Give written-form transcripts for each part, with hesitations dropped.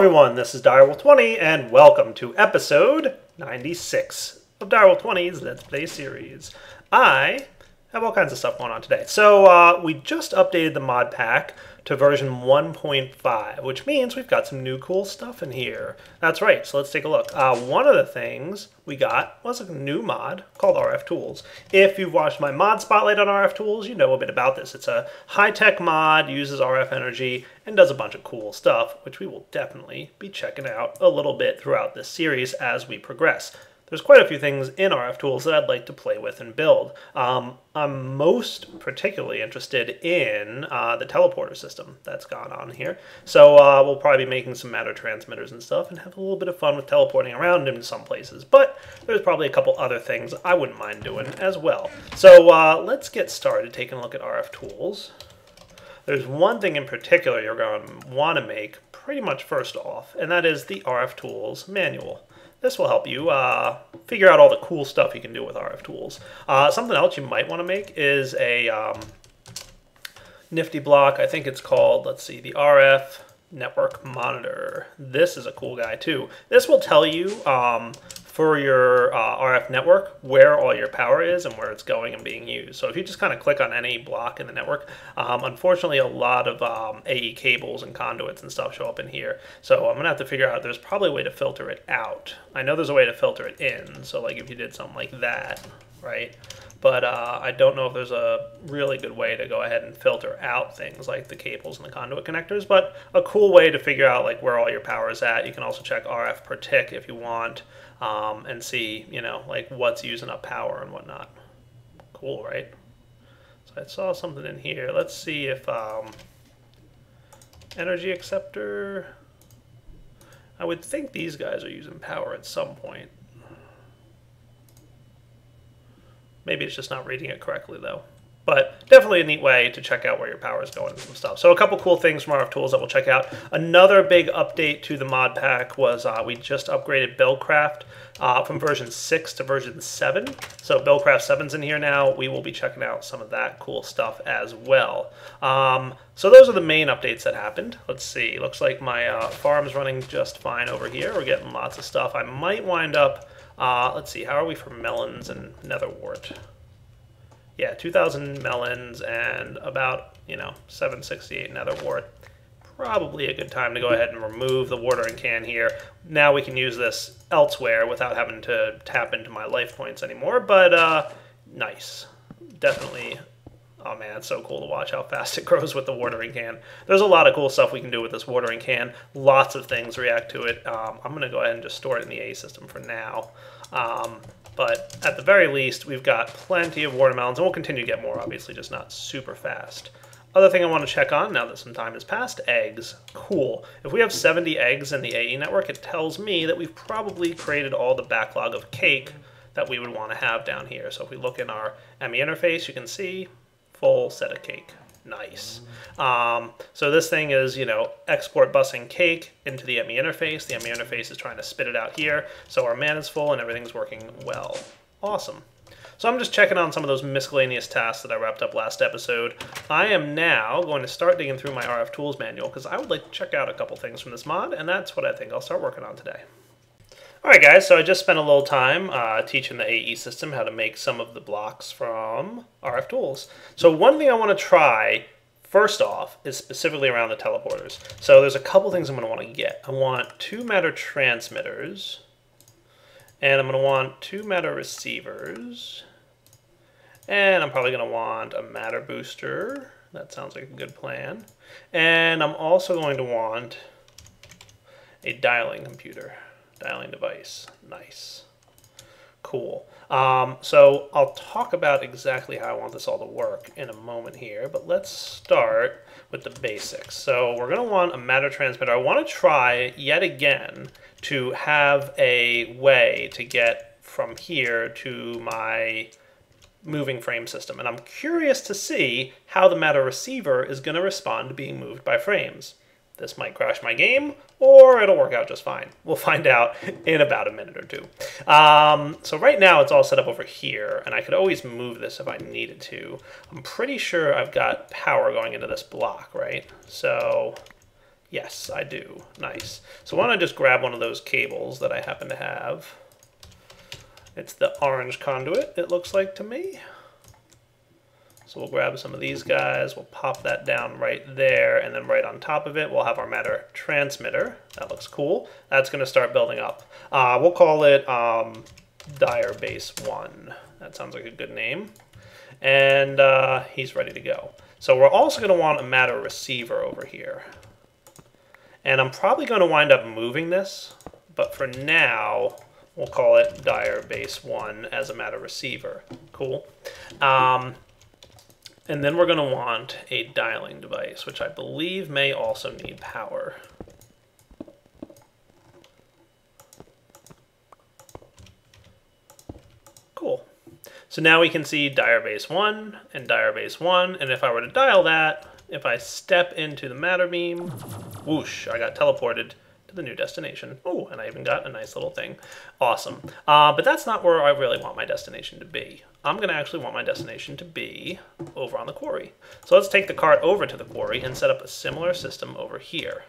everyone, this is Direwolf20 and welcome to episode 96 of Direwolf20's Let's Play series. I have all kinds of stuff going on today. So we just updated the mod pack to version 1.5, which means we've got some new cool stuff in here. That's right, so let's take a look. One of the things we got was a new mod called RF Tools. If you've watched my mod spotlight on RF Tools, you know a bit about this. It's a high-tech mod, uses RF energy, and does a bunch of cool stuff, which we will definitely be checking out a little bit throughout this series as we progress. There's quite a few things in RF Tools that I'd like to play with and build. I'm most particularly interested in the teleporter system that's gone on here. So we'll probably be making some matter transmitters and stuff and have a little bit of fun with teleporting around in some places. But there's probably a couple other things I wouldn't mind doing as well. So let's get started taking a look at RF Tools. There's one thing in particular you're going to want to make pretty much first off, and that is the RF Tools manual. This will help you figure out all the cool stuff you can do with RF Tools. Something else you might want to make is a nifty block. I think it's called, let's see, the RF Network Monitor. This is a cool guy too. This will tell you for your RF network where all your power is and where it's going and being used. So if you just kind of click on any block in the network, unfortunately a lot of AE cables and conduits and stuff show up in here. So I'm gonna have to figure out, there's probably a way to filter it out. I know there's a way to filter it in, so like if you did something like that, right? But I don't know if there's a really good way to go ahead and filter out things like the cables and the conduit connectors, but a cool way to figure out like where all your power is at. You can also check RF per tick if you want, and see, you know, like what's using up power and whatnot. Cool, right? So I saw something in here. Let's see if energy acceptor. I would think these guys are using power at some point. Maybe it's just not reading it correctly though. But definitely a neat way to check out where your power is going and some stuff. So a couple cool things from RF Tools that we'll check out. Another big update to the mod pack was we just upgraded Buildcraft from version 6 to version 7. So Buildcraft 7's in here now. We will be checking out some of that cool stuff as well. So those are the main updates that happened. Let's see. Looks like my farm's running just fine over here. We're getting lots of stuff. I might wind up... let's see, how are we for melons and netherwort? Yeah, 2,000 melons and about, 768 netherwort. Probably a good time to go ahead and remove the watering can here. Now we can use this elsewhere without having to tap into my life points anymore, but nice. Definitely. Oh man, it's so cool to watch how fast it grows with the watering can. There's a lot of cool stuff we can do with this watering can. Lots of things react to it. I'm going to go ahead and just store it in the A system for now. But at the very least, we've got plenty of watermelons, and we'll continue to get more, obviously, just not super fast. Other thing I want to check on, now that some time has passed, eggs. Cool. If we have 70 eggs in the AE network, it tells me that we've probably created all the backlog of cake that we would want to have down here. So if we look in our ME interface, you can see full set of cake. Nice. So this thing is, export busing cake into the ME interface. The ME interface is trying to spit it out here. So our man is full and everything's working well. Awesome. So I'm just checking on some of those miscellaneous tasks that I wrapped up last episode. I am now going to start digging through my RF Tools manual because I would like to check out a couple things from this mod, and that's what I think I'll start working on today. Alright guys, so I just spent a little time teaching the AE system how to make some of the blocks from RF Tools. So one thing I want to try, first off, is specifically around the teleporters. So there's a couple things I'm going to want to get. I want 2 matter transmitters, and I'm going to want 2 matter receivers, and I'm probably going to want a matter booster. That sounds like a good plan. And I'm also going to want a dialing computer. Dialing device. Nice. Cool. So I'll talk about exactly how I want this all to work in a moment here, but let's start with the basics. So we're going to want a matter transmitter. I want to try yet again to have a way to get from here to my moving frame system, and I'm curious to see how the matter receiver is going to respond to being moved by frames. This might crash my game, or it'll work out just fine. We'll find out in about a minute or two. So right now it's all set up over here, and I could always move this if I needed to. I'm pretty sure I've got power going into this block, right? So Yes, I do. Nice. So why don't I just grab one of those cables that I happen to have. It's the orange conduit, it looks like to me. So we'll grab some of these guys, we'll pop that down right there, and then right on top of it we'll have our matter transmitter. That looks cool. That's going to start building up. We'll call it Dire Base 1. That sounds like a good name. And he's ready to go. So we're also going to want a matter receiver over here. And I'm probably going to wind up moving this, but for now we'll call it Dire Base 1 as a matter receiver. Cool. And then we're going to want a dialing device, which I believe may also need power. Cool. So now we can see Dire Base 1 and Dire Base 1, and if I were to dial that, if I step into the matter beam, whoosh, I got teleported to the new destination. Oh, and I even got a nice little thing. Awesome. But that's not where I really want my destination to be. I'm going to actually want my destination to be over on the quarry. So let's take the cart over to the quarry and set up a similar system over here.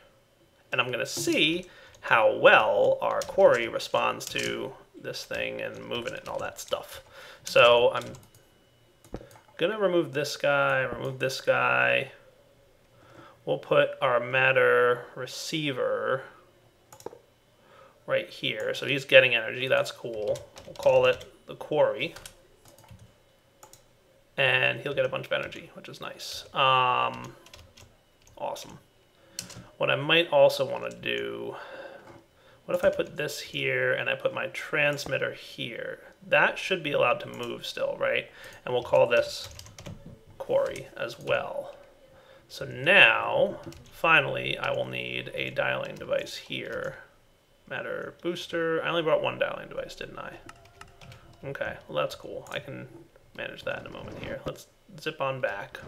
And I'm going to see how well our quarry responds to this thing and moving it and all that stuff. So I'm going to remove this guy. We'll put our matter receiver right here. So he's getting energy. That's cool. We'll call it the quarry. And he'll get a bunch of energy, which is nice. Awesome. What I might also want to do, what if I put this here and I put my transmitter here? That should be allowed to move still, right? And we'll call this quarry as well. So now, finally, I will need a dialing device here. Matter booster. I only brought one dialing device, didn't I? Okay, well that's cool. I can manage that in a moment here. Let's zip on back.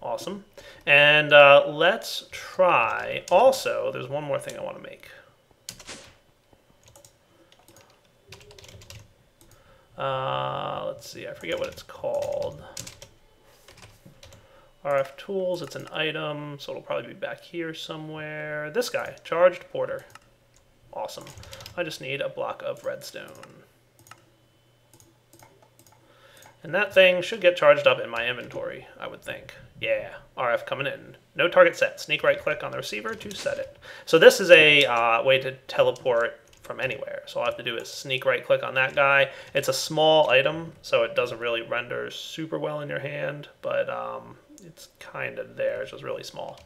Awesome. And let's try, also, there's one more thing I want to make. Let's see, I forget what it's called. RF tools, it's an item, so it'll probably be back here somewhere. This guy, charged porter. Awesome. I just need a block of redstone. And that thing should get charged up in my inventory, I would think. Yeah, RF coming in. No target set. Sneak right click on the receiver to set it. So this is a way to teleport from anywhere. So all I have to do is sneak right click on that guy. It's a small item, so it doesn't really render super well in your hand, but it's kind of there. It's just really small.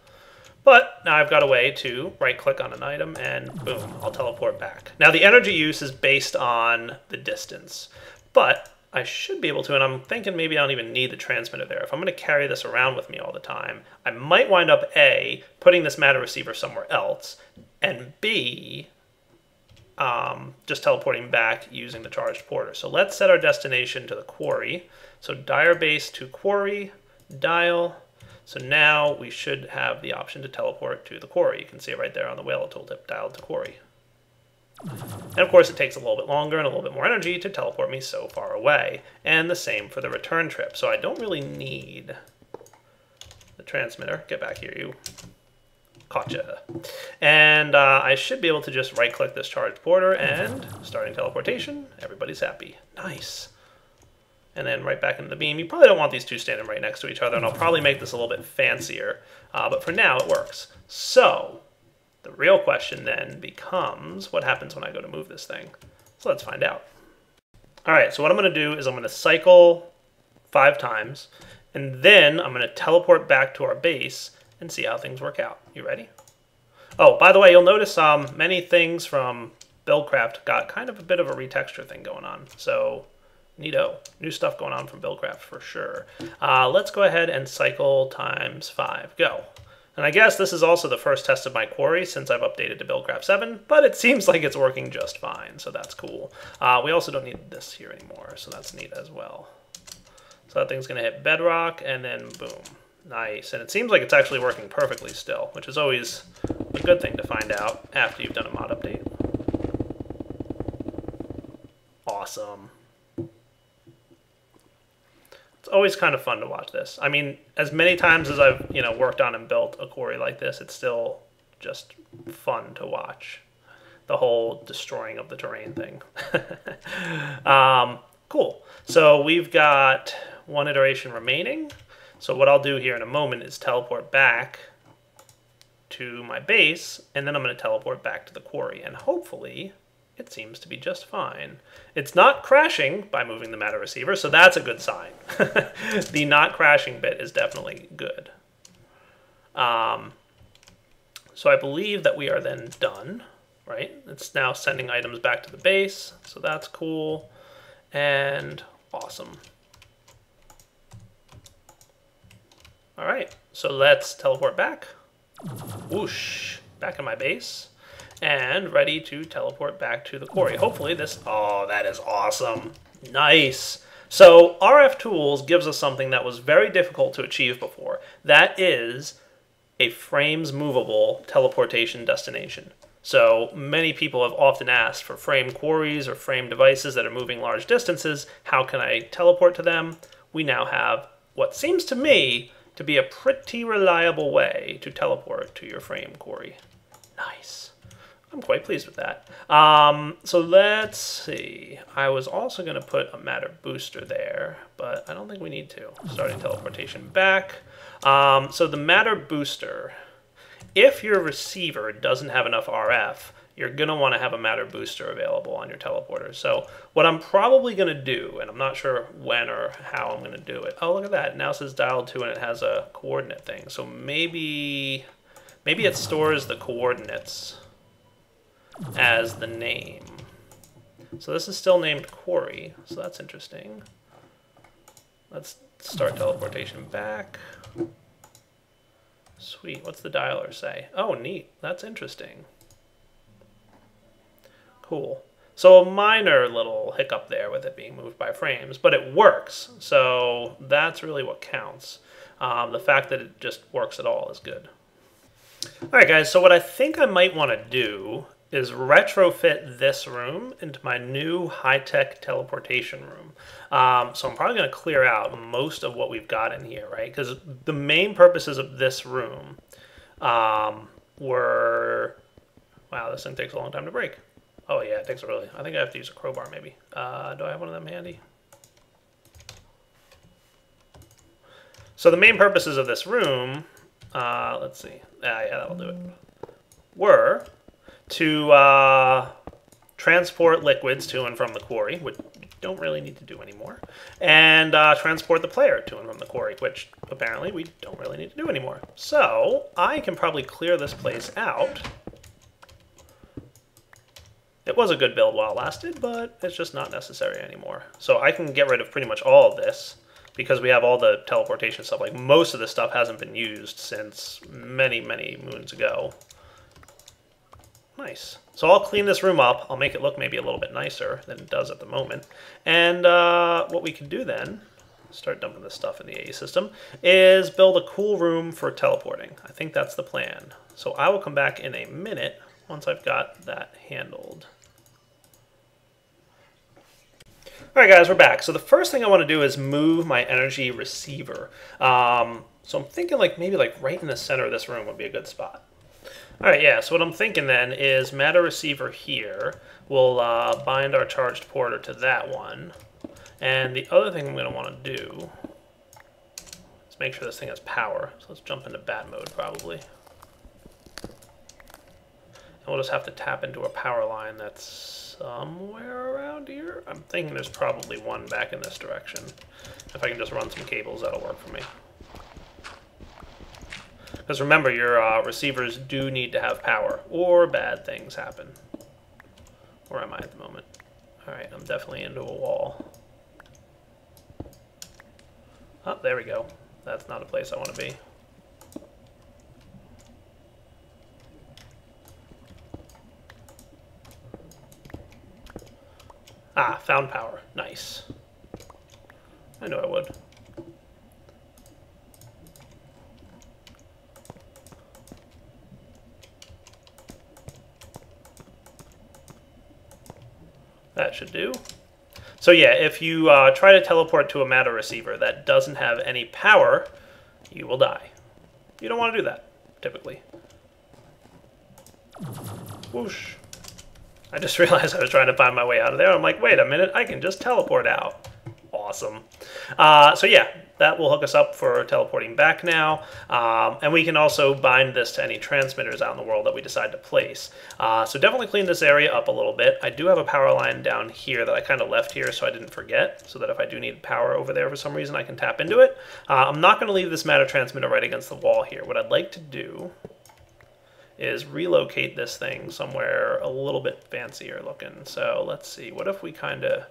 But now I've got a way to right click on an item and boom, I'll teleport back. Now the energy use is based on the distance, but I should be able to, and I'm thinking maybe I don't even need the transmitter there. If I'm going to carry this around with me all the time, I might wind up A, putting this matter receiver somewhere else, and B, just teleporting back using the charged porter. So let's set our destination to the quarry. So Dire Base to quarry, dial. So now we should have the option to teleport to the quarry. You can see it right there on the whale tooltip, dialed to quarry. And of course it takes a little bit longer and a little bit more energy to teleport me so far away. And the same for the return trip. So I don't really need the transmitter. Get back here, you. Gotcha. And I should be able to just right click this charged porter and starting teleportation. Everybody's happy. Nice. And then right back into the beam. You probably don't want these two standing right next to each other, and I'll probably make this a little bit fancier. But for now it works. So the real question then becomes, what happens when I go to move this thing? So let's find out. All right, so what I'm going to do is I'm going to cycle 5 times, and then I'm going to teleport back to our base and see how things work out. You ready? Oh, by the way, you'll notice many things from Buildcraft got kind of a bit of a retexture thing going on. So neato. New stuff going on from Buildcraft for sure. Let's go ahead and cycle times 5. Go. And I guess this is also the first test of my quarry since I've updated to Buildcraft 7, but it seems like it's working just fine, so that's cool. We also don't need this here anymore, so that's neat as well. So that thing's going to hit bedrock, and then boom. Nice. And it seems like it's actually working perfectly still, which is always a good thing to find out after you've done a mod update. Awesome. Let's always kind of fun to watch this. I mean, as many times as I've worked on and built a quarry like this, it's still just fun to watch. The whole destroying of the terrain thing. Cool. So we've got one iteration remaining. So what I'll do here in a moment is teleport back to my base, and then I'm going to teleport back to the quarry, and hopefully it seems to be just fine. It's not crashing by moving the matter receiver, so that's a good sign. The not crashing bit is definitely good. So I believe that we are then done, right? It's now sending items back to the base, so that's cool and awesome. All right, so let's teleport back. Whoosh, back in my base, and ready to teleport back to the quarry. Hopefully this, oh, that is awesome. Nice. So RF Tools gives us something that was very difficult to achieve before. That is a frames movable teleportation destination. So many people have often asked for frame quarries or frame devices that are moving large distances. How can I teleport to them? We now have what seems to me to be a pretty reliable way to teleport to your frame quarry. Nice. I'm quite pleased with that. So let's see. I was also going to put a matter booster there, but I don't think we need to. Starting teleportation back. So the matter booster, if your receiver doesn't have enough RF, you're going to want to have a matter booster available on your teleporter. So what I'm probably going to do, and I'm not sure when or how I'm going to do it. Oh, look at that. It now says dialed to, and it has a coordinate thing. So maybe it stores the coordinates as the name. So this is still named quarry, so that's interesting. Let's start teleportation back. Sweet, what's the dialer say? Oh, neat, that's interesting. Cool. So a minor little hiccup there with it being moved by frames, but it works, so that's really what counts. The fact that it just works at all is good. Alright guys, so what I think I might want to do is retrofit this room into my new high-tech teleportation room. So I'm probably going to clear out most of what we've got in here, right? Because the main purposes of this room were... Wow, this thing takes a long time to break. Oh yeah, it takes a really... I think I have to use a crowbar maybe. Do I have one of them handy? So the main purposes of this room, let's see. Yeah, that'll do it. Were to transport liquids to and from the quarry, which you don't really need to do anymore, and transport the player to and from the quarry, which apparently we don't really need to do anymore. So I can probably clear this place out. It was a good build while it lasted, but it's just not necessary anymore. So I can get rid of pretty much all of this because we have all the teleportation stuff. Like most of this stuff hasn't been used since many, many moons ago. Nice. So I'll clean this room up. I'll make it look maybe a little bit nicer than it does at the moment. And what we can do then, start dumping this stuff in the AE system, is build a cool room for teleporting. I think that's the plan. So I will come back in a minute once I've got that handled. Alright guys, we're back. So the first thing I want to do is move my energy receiver. So I'm thinking maybe right in the center of this room would be a good spot. Alright, yeah, so what I'm thinking then is matter receiver here. We'll bind our charged porter to that one. And the other thing I'm going to want to do is make sure this thing has power. So let's jump into bat mode probably. And we'll just have to tap into a power line that's somewhere around here. I'm thinking there's probably one back in this direction. If I can just run some cables, that'll work for me. Because remember, your receivers do need to have power, or bad things happen. Where am I at the moment? Alright, I'm definitely into a wall. Oh, there we go. That's not a place I want to be. Ah, found power. Nice. I knew I would. That should do. So yeah, if you try to teleport to a matter receiver that doesn't have any power, you will die. You don't want to do that, typically. Whoosh. I just realized I was trying to find my way out of there. I'm like, wait a minute, I can just teleport out. Awesome. So yeah, that will hook us up for teleporting back now. And we can also bind this to any transmitters out in the world that we decide to place. So definitely clean this area up a little bit. I do have a power line down here that I kind of left here so I didn't forget, so that if I do need power over there for some reason, I can tap into it. I'm not going to leave this matter transmitter right against the wall here. What I'd like to do is relocate this thing somewhere a little bit fancier looking. So let's see, what if we kind of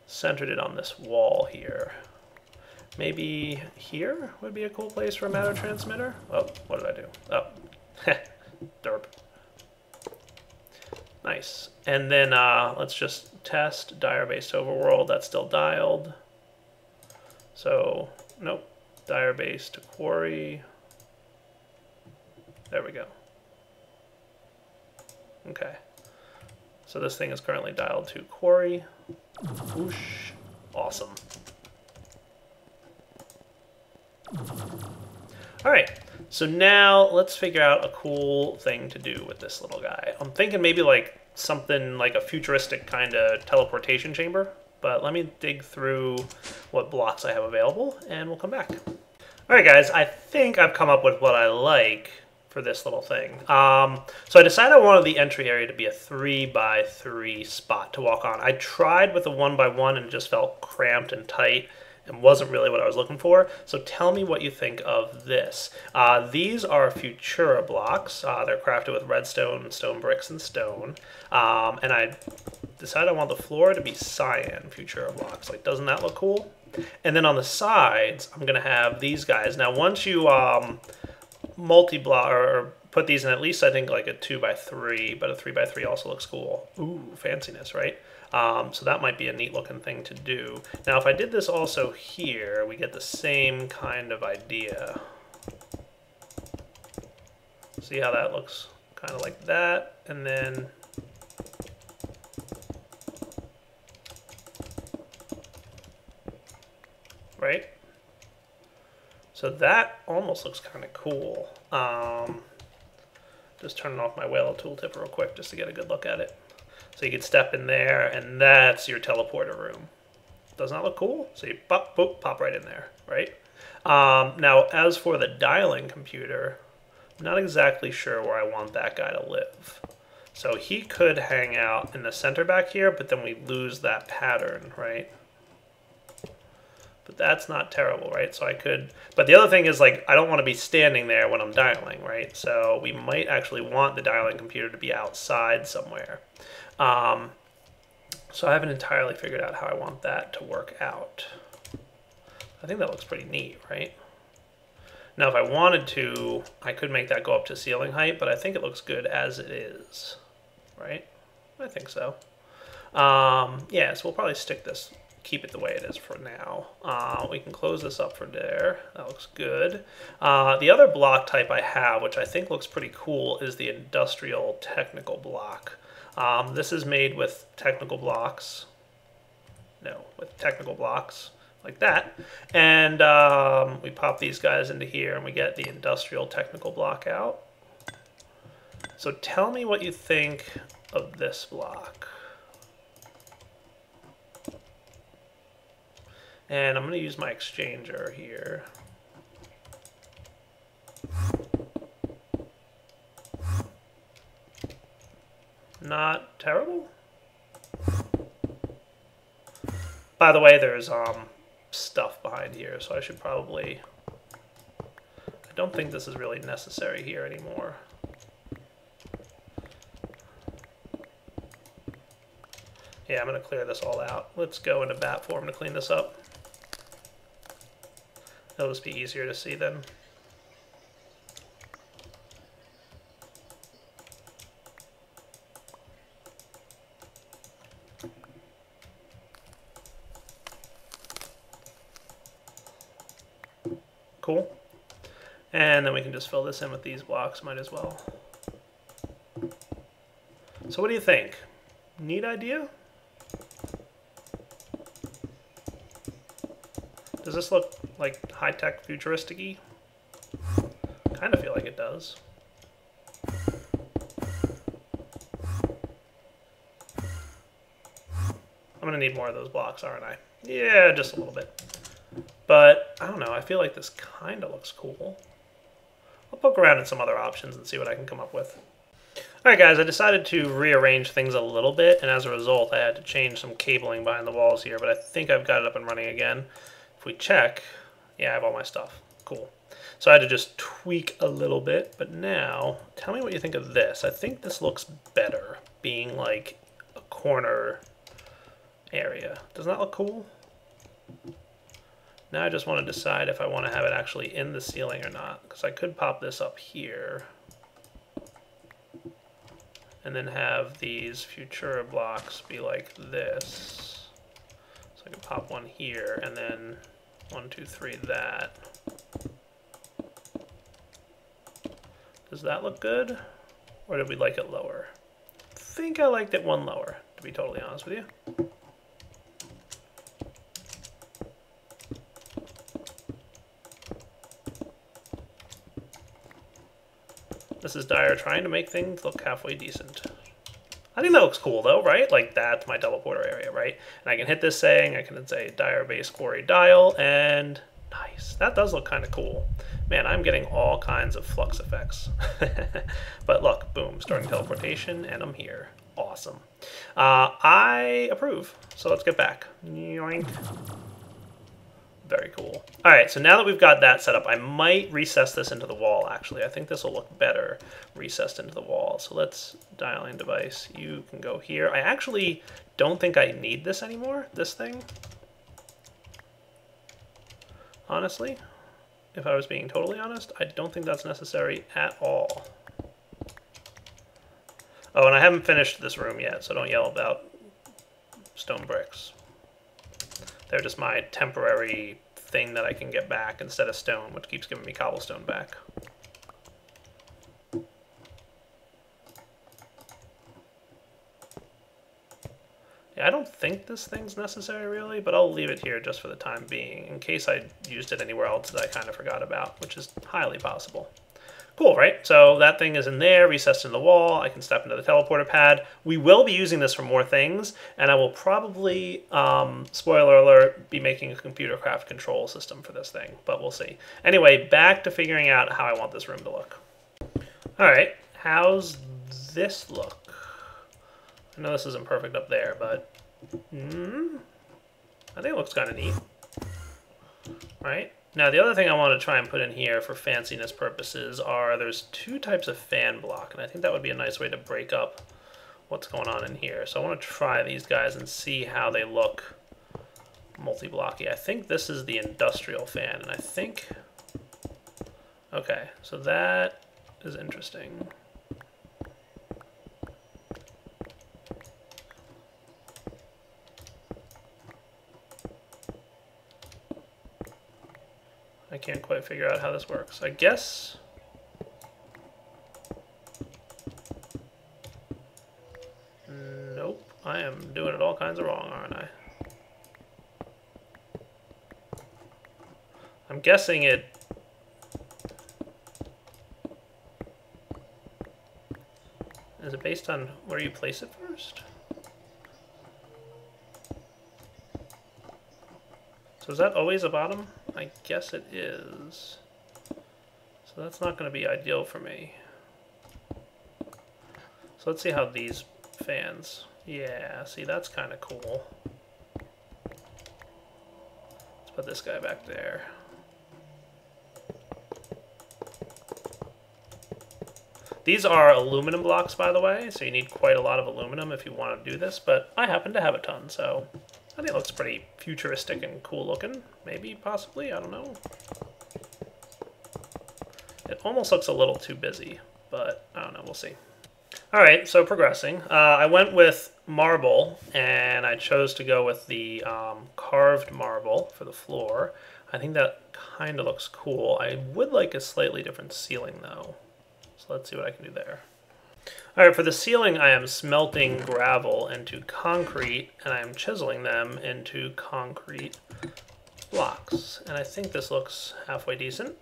centered it on this wall here? Maybe here would be a cool place for a matter transmitter. Oh, what did I do? Oh, derp. Nice. And then let's just test dire-based overworld. That's still dialed. So, nope. Dire-based to quarry. There we go. Okay. So this thing is currently dialed to quarry. Whoosh. Awesome. Alright, so now let's figure out a cool thing to do with this little guy. I'm thinking maybe like something like a futuristic kind of teleportation chamber, but let me dig through what blocks I have available and we'll come back. Alright guys, I think I've come up with what I like for this little thing. So I decided I wanted the entry area to be a 3x3 spot to walk on. I tried with a 1x1 and it just felt cramped and tight and wasn't really what I was looking for. So tell me what you think of this. These are Futura blocks. They're crafted with redstone, stone bricks, and stone. And I decided I want the floor to be cyan Futura blocks. Like, doesn't that look cool? And then on the sides, I'm gonna have these guys. Now, once you multi-block or put these in at least I think like a 2x3, but a 3x3 also looks cool. Ooh, fanciness, right? So that might be a neat looking thing to do. Now if I did this also here, we get the same kind of idea. See how that looks kind of like that, and then right? So that almost looks kind of cool. Just turning off my whale tooltip real quick just to get a good look at it. So you could step in there, and that's your teleporter room. Doesn't that look cool? So you pop, boop, pop right in there, right? Now, as for the dialing computer, I'm not exactly sure where I want that guy to live. So he could hang out in the center back here, but then we lose that pattern, right? But that's not terrible, right? So I could, but the other thing is like, I don't want to be standing there when I'm dialing, right? So we might actually want the dialing computer to be outside somewhere. So I haven't entirely figured out how I want that to work out. I think that looks pretty neat, right? Now if I wanted to, I could make that go up to ceiling height, but I think it looks good as it is, right? I think so. Yeah, so we'll probably stick this, keep it the way it is for now. We can close this up for there. That looks good. The other block type I have, which I think looks pretty cool, is the industrial technical block. This is made with technical blocks. No, with technical blocks like that. And we pop these guys into here and we get the industrial technical block out. So tell me what you think of this block. And I'm going to use my exchanger here. Not terrible. By the way, there's stuff behind here, so I should probably... I don't think this is really necessary here anymore. Yeah, I'm going to clear this all out. Let's go into bat form to clean this up. It'll just be easier to see then. Cool. And then we can just fill this in with these blocks, might as well. So what do you think? Neat idea? Does this look like high-tech futuristic-y? Kind of feel like it does. I'm gonna need more of those blocks, aren't I? Yeah, just a little bit. But, I don't know, I feel like this kind of looks cool. I'll poke around in some other options and see what I can come up with. Alright guys, I decided to rearrange things a little bit, and as a result I had to change some cabling behind the walls here, but I think I've got it up and running again. If we check, yeah, I have all my stuff. Cool. So I had to just tweak a little bit, but now, tell me what you think of this. I think this looks better, being like a corner area. Doesn't that look cool? Now I just want to decide if I want to have it actually in the ceiling or not, because I could pop this up here and then have these Futura blocks be like this. So I can pop one here and then 1, 2, 3 that. Does that look good? Or did we like it lower? I think I liked it one lower, to be totally honest with you. This is Dyer trying to make things look halfway decent. I think that looks cool though, right? Like that's my teleporter area, right? And I can hit this saying, I can say Dyer base quarry dial, and nice. That does look kind of cool. Man, I'm getting all kinds of flux effects. But look, boom, starting teleportation, and I'm here. Awesome. I approve. So let's get back. Yoink. Very cool. All right, so now that we've got that set up, I might recess this into the wall, actually. I think this will look better recessed into the wall. So let's dial in device. You can go here. I actually don't think I need this anymore, this thing. Honestly, if I was being totally honest, I don't think that's necessary at all. Oh, and I haven't finished this room yet, so don't yell about stone bricks. They're just my temporary thing that I can get back instead of stone, which keeps giving me cobblestone back. Yeah, I don't think this thing's necessary really, but I'll leave it here just for the time being, in case I used it anywhere else that I kind of forgot about, which is highly possible. Cool, right? So that thing is in there, recessed in the wall. I can step into the teleporter pad. We will be using this for more things, and I will probably, spoiler alert, be making a computer craft control system for this thing, but we'll see. Anyway, back to figuring out how I want this room to look. All right, how's this look? I know this isn't perfect up there, but I think it looks kind of neat, right? Now, the other thing I want to try and put in here for fanciness purposes are there's 2 types of fan block, and I think that would be a nice way to break up what's going on in here. So I want to try these guys and see how they look multi-blocky. I think this is the industrial fan, and I think... Okay, so that is interesting. I can't quite figure out how this works. I guess... Nope. I am doing it all kinds of wrong, aren't I? I'm guessing it... Is it based on where you place it first? So is that always a bottom? I guess it is. So that's not going to be ideal for me. So let's see how these fans... Yeah, see, that's kind of cool. Let's put this guy back there. These are aluminum blocks, by the way, so you need quite a lot of aluminum if you want to do this, but I happen to have a ton, so I think it looks pretty futuristic and cool looking. Maybe, possibly, I don't know. It almost looks a little too busy, but I don't know, we'll see. Alright, so progressing. I went with marble, and I chose to go with the carved marble for the floor. I think that kind of looks cool. I would like a slightly different ceiling, though. So let's see what I can do there. Alright, for the ceiling, I am smelting gravel into concrete, and I am chiseling them into concrete blocks. And I think this looks halfway decent.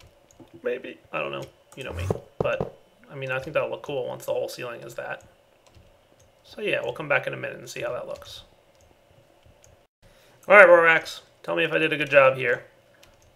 Maybe. I don't know. You know me. But, I mean, I think that'll look cool once the whole ceiling is that. So yeah, we'll come back in a minute and see how that looks. Alright, Rorax. Tell me if I did a good job here.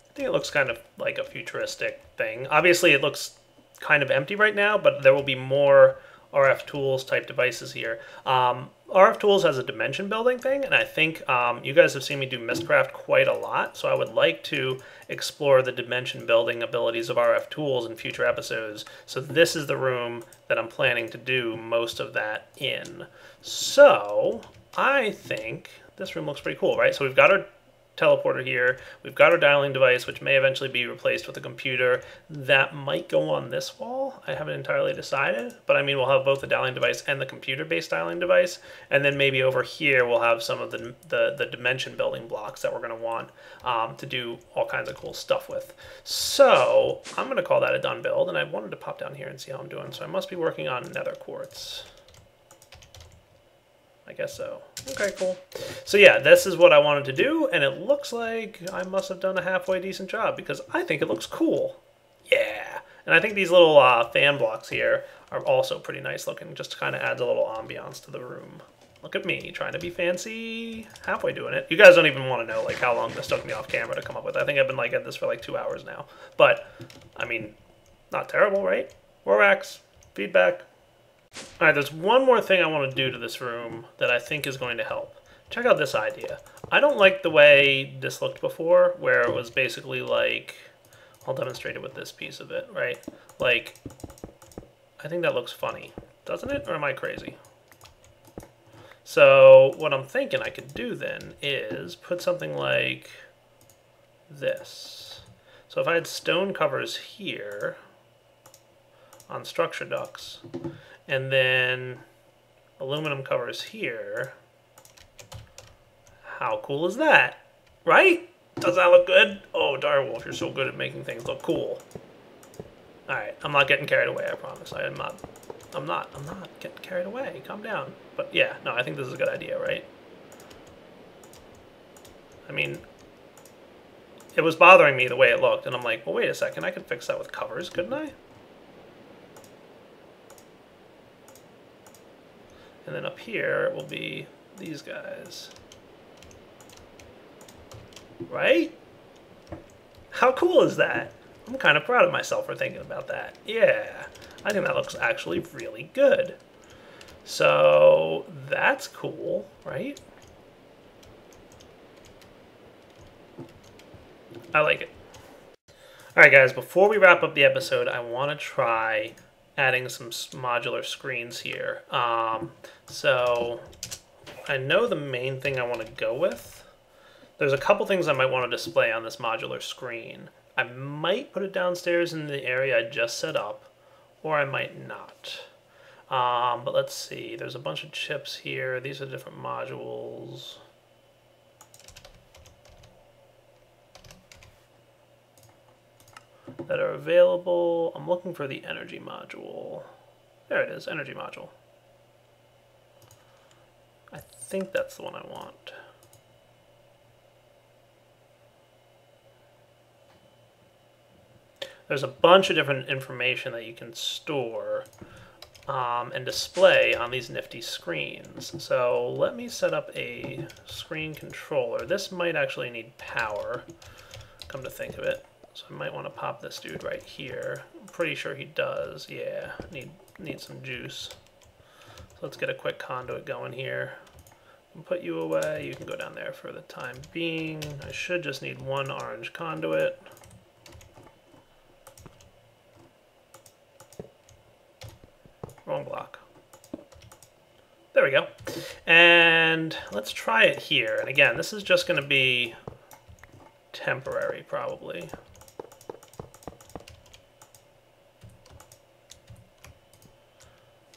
I think it looks kind of like a futuristic thing. Obviously, it looks kind of empty right now, but there will be more RF Tools type devices here. RF Tools has a dimension building thing, and I think you guys have seen me do Mistcraft quite a lot, so I would like to explore the dimension building abilities of RF Tools in future episodes. So this is the room that I'm planning to do most of that in. So I think this room looks pretty cool, right? So we've got our teleporter here. We've got our dialing device, which may eventually be replaced with a computer. That might go on this wall. I haven't entirely decided, but I mean, we'll have both the dialing device and the computer-based dialing device. And then maybe over here, we'll have some of the dimension building blocks that we're going to want to do all kinds of cool stuff with. So I'm going to call that a done build, and I wanted to pop down here and see how I'm doing. So I must be working on nether quartz. I guess so. Okay, cool. So yeah, this is what I wanted to do, and it looks like I must have done a halfway decent job because I think it looks cool. Yeah. And I think these little fan blocks here are also pretty nice looking, just kind of adds a little ambiance to the room. Look at me, trying to be fancy, halfway doing it. You guys don't even want to know like how long this took me off camera to come up with. I think I've been like at this for like 2 hours now. But, I mean, not terrible, right? Rorax, feedback. Alright, there's one more thing I want to do to this room that I think is going to help. Check out this idea. I don't like the way this looked before, where it was basically like... I'll demonstrate it with this piece of it, right? Like, I think that looks funny. Doesn't it? Or am I crazy? So, what I'm thinking I could do then is put something like this. So if I had stone covers here on structure ducts, and then aluminum covers here. How cool is that? Right? Does that look good? Oh, Direwolf, you're so good at making things look cool. Alright, I'm not getting carried away, I promise. I'm not getting carried away. Calm down. But yeah, no, I think this is a good idea, right? I mean, it was bothering me the way it looked, and I'm like, well, wait a second, I could fix that with covers, couldn't I? And then up here, it will be these guys. Right? How cool is that? I'm kind of proud of myself for thinking about that. Yeah, I think that looks actually really good. So that's cool, right? I like it. Alright guys, before we wrap up the episode, I want to try adding some modular screens here. So I know the main thing I want to go with. There's a couple things I might want to display on this modular screen. I might put it downstairs in the area I just set up, or I might not. But let's see, there's a bunch of chips here. These are different modules. That are available. I'm looking for the energy module. There it is, energy module. I think that's the one I want. There's a bunch of different information that you can store and display on these nifty screens. So let me set up a screen controller. This might actually need power, come to think of it. So I might want to pop this dude right here. I'm pretty sure he does. Yeah, need some juice. So let's get a quick conduit going here. I'll put you away. You can go down there for the time being. I should just need one orange conduit. Wrong block. There we go. And let's try it here. And again, this is just going to be temporary, probably.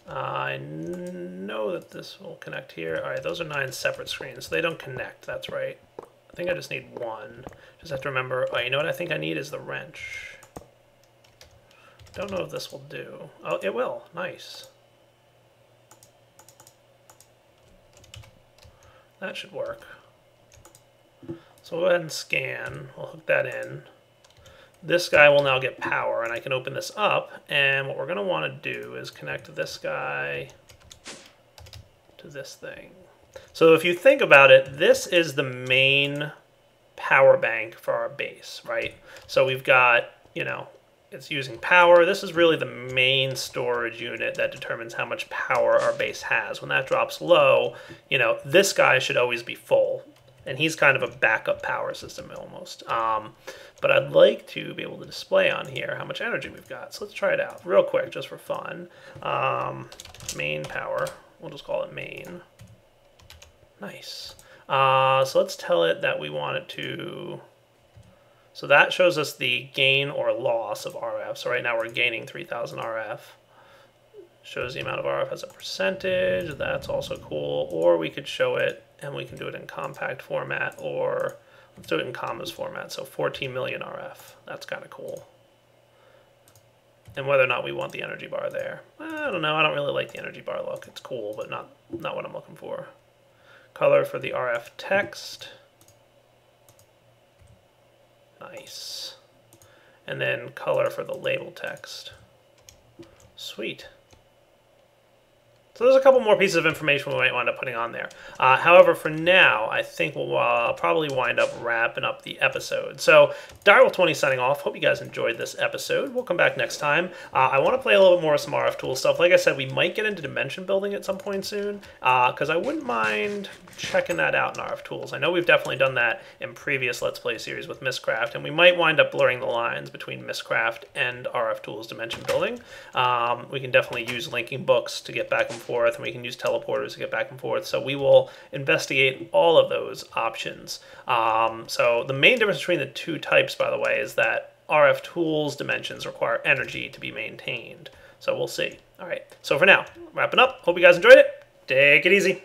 I know that this will connect here. All right, those are 9 separate screens. So they don't connect, that's right. I think I just need one. Just have to remember, oh, you know what I think I need is the wrench. Don't know if this will do. Oh, it will. Nice. That should work. So So we'll go ahead and scan. We'll hook that in. This guy will now get power, and I can open this up. And what we're going to want to do is connect this guy to this thing. So if you think about it, this is the main power bank for our base, right? So we've got, you know, it's using power. This is really the main storage unit that determines how much power our base has. When that drops low, you know, this guy should always be full. And he's kind of a backup power system almost. But I'd like to be able to display on here how much energy we've got. So let's try it out real quick just for fun. Main power. We'll just call it main. Nice. So let's tell it that we want it to... So that shows us the gain or loss of RF. So right now we're gaining 3,000 RF. Shows the amount of RF as a percentage. That's also cool. Or we could show it, and we can do it in compact format, or let's do it in commas format. So 14 million RF. That's kind of cool. And whether or not we want the energy bar there, I don't know. I don't really like the energy bar look. It's cool, but not what I'm looking for. Color for the RF text. Nice. And then color for the label text. Sweet. So there's a couple more pieces of information we might wind up putting on there. However, for now, I think we'll probably wind up wrapping up the episode. So, Direwolf20 signing off. Hope you guys enjoyed this episode. We'll come back next time. I want to play a little bit more of some RF tool stuff. Like I said, we might get into dimension building at some point soon, because I wouldn't mind checking that out in RF tools. I know we've definitely done that in previous Let's Play series with Mistcraft, and we might wind up blurring the lines between Mistcraft and RF tools dimension building. We can definitely use linking books to get back and forth, and we can use teleporters to get back and forth. So we will investigate all of those options. So the main difference between the two types, by the way, is that RF tools dimensions require energy to be maintained. So we'll see. All right. So for now, wrapping up. Hope you guys enjoyed it. Take it easy.